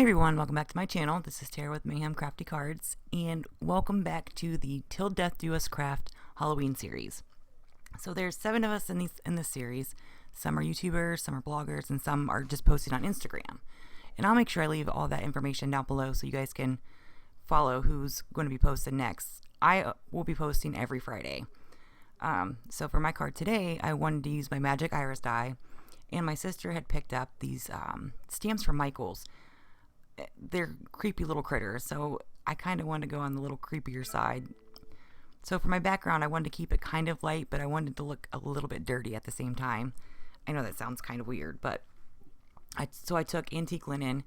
everyone, welcome back to my channel. This is Tara with Mayhem Crafty Cards, and welcome back to the Till Death Do Us Craft Halloween series. So there's 7 of us in this series. Some are YouTubers, some are bloggers, and some are just posting on Instagram. And I'll make sure I leave all that information down below so you guys can follow who's going to be posted next. I will be posting every Friday. So for my card today, I wanted to use my Magic Iris die, and my sister had picked up these stamps from Michael's. They're creepy little critters, so I kind of wanted to go on the little creepier side. So for my background, I wanted to keep it kind of light, but I wanted to look a little bit dirty at the same time. I know that sounds kind of weird, but so I took antique linen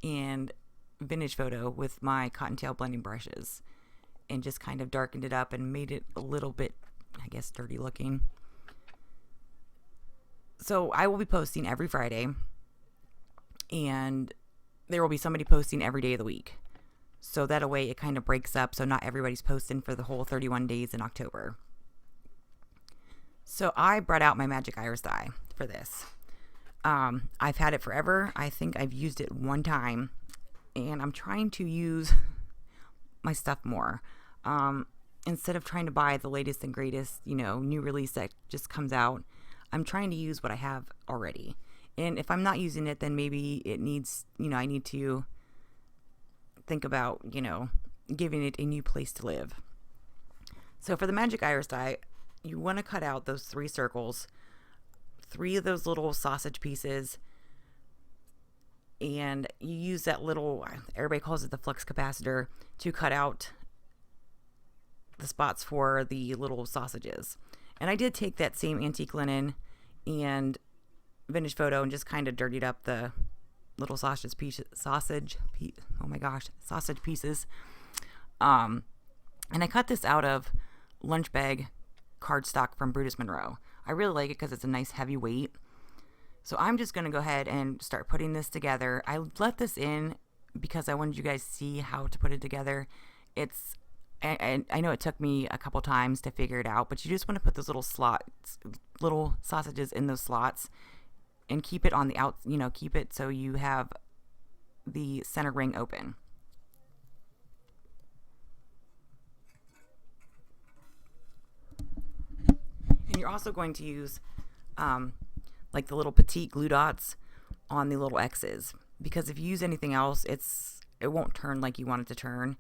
and vintage photo with my cottontail blending brushes and just kind of darkened it up and made it a little bit, I guess, dirty looking. So I will be posting every Friday, and there will be somebody posting every day of the week. So that way it kind of breaks up, so not everybody's posting for the whole 31 days in October. So I brought out my Magic Iris die for this. I've had it forever. I think I've used it one time, and I'm trying to use my stuff more. Instead of trying to buy the latest and greatest, new release that just comes out, I'm trying to use what I have already. And if I'm not using it, then maybe it needs, I need to think about, giving it a new place to live. So for the Magic Iris die, you want to cut out those 3 circles, 3 of those little sausage pieces, and you use that little, everybody calls it the flux capacitor, to cut out the spots for the little sausages. And I did take that same antique linen and vintage photo and just kind of dirtied up the little sausage pieces. And I cut this out of lunch bag cardstock from Brutus Monroe. I really like it because it's a nice heavy weight. So I'm just going to go ahead and start putting this together. I let this in because I wanted you guys to see how to put it together. I know it took me a couple times to figure it out, but you just want to put those little sausages in those slots and keep it on the keep it so you have the center ring open. And you're also going to use like the little petite glue dots on the little X's, because if you use anything else, it won't turn like you want it to turn.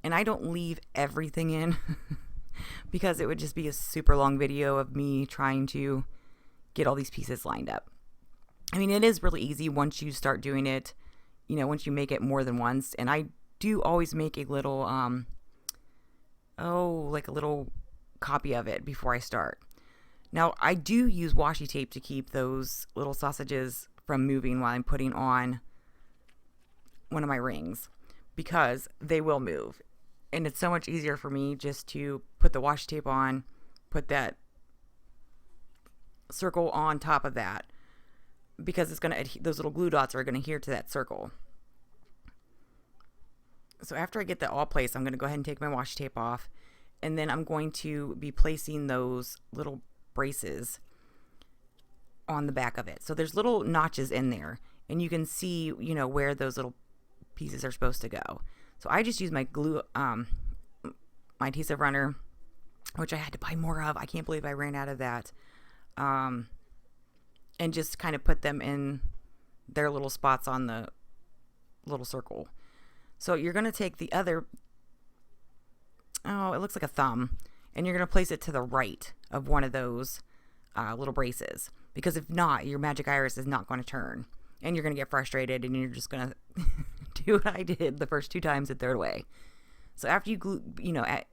And I don't leave everything in because it would just be a super long video of me trying to get all these pieces lined up. I mean, it is really easy once you start doing it, once you make it more than once. And I do always make a little, like a little copy of it before I start. Now, I do use washi tape to keep those little sausages from moving while I'm putting on one of my rings, because they will move. And it's so much easier for me just to put the washi tape on, put that circle on top of that, because it's going to, those little glue dots are going to adhere to that circle. So after I get that all placed, I'm going to go ahead and take my washi tape off, and then I'm going to be placing those little braces on the back of it. So there's little notches in there, and you can see, where those little pieces are supposed to go. So I just use my glue, my adhesive runner, which I had to buy more of. I can't believe I ran out of that. And just kind of put them in their little spots on the little circle. So you're going to take the other, it looks like a thumb, and you're going to place it to the right of one of those little braces, because if not, your Magic Iris is not going to turn, and you're going to get frustrated, and you're just going to do what I did the first 2 times and throw it away. So after you glue,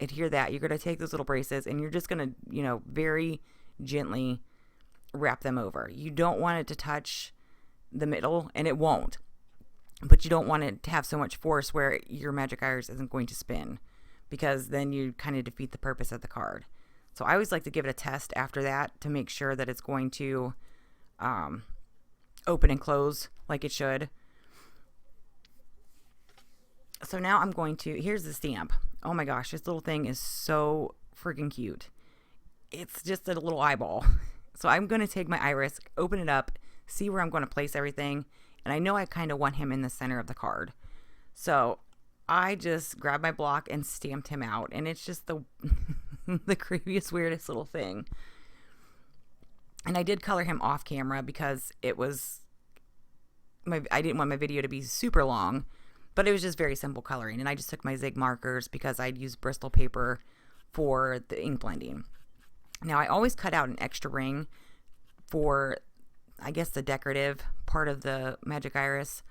adhere that, you're going to take those little braces, and you're just going to, very gently wrap them over. You don't want it to touch the middle, and it won't, but you don't want it to have so much force where your Magic Iris isn't going to spin, because then you kind of defeat the purpose of the card. So I always like to give it a test after that to make sure that it's going to open and close like it should. So now I'm going to, here's the stamp. Oh my gosh, this little thing is so freaking cute. It's just a little eyeball. So I'm going to take my iris, open it up, see where I'm going to place everything, And I know I kind of want him in the center of the card. So I just grabbed my block and stamped him out. And it's just the the creepiest, weirdest little thing. And I did color him off camera because it was I didn't want my video to be super long, but it was just very simple coloring. And I just took my Zig markers because I'd used Bristol paper for the ink blending. Now I always cut out an extra ring for, I guess, the decorative part of the magic iris,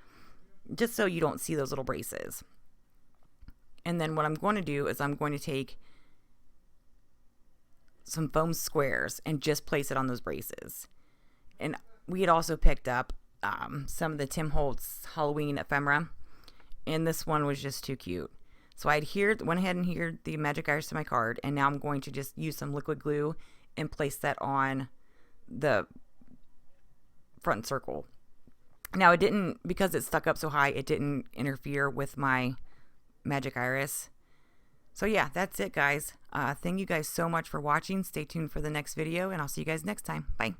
just so you don't see those little braces. And then what I'm going to do is I'm going to take some foam squares and just place it on those braces. And we had also picked up some of the Tim Holtz Halloween ephemera, and this one was just too cute. So I went ahead and adhered the magic iris to my card, and now I'm going to just use some liquid glue and place that on the front circle. Now it didn't, because it stuck up so high, it didn't interfere with my magic iris. So yeah, that's it, guys. Thank you guys so much for watching. Stay tuned for the next video, and I'll see you guys next time. Bye.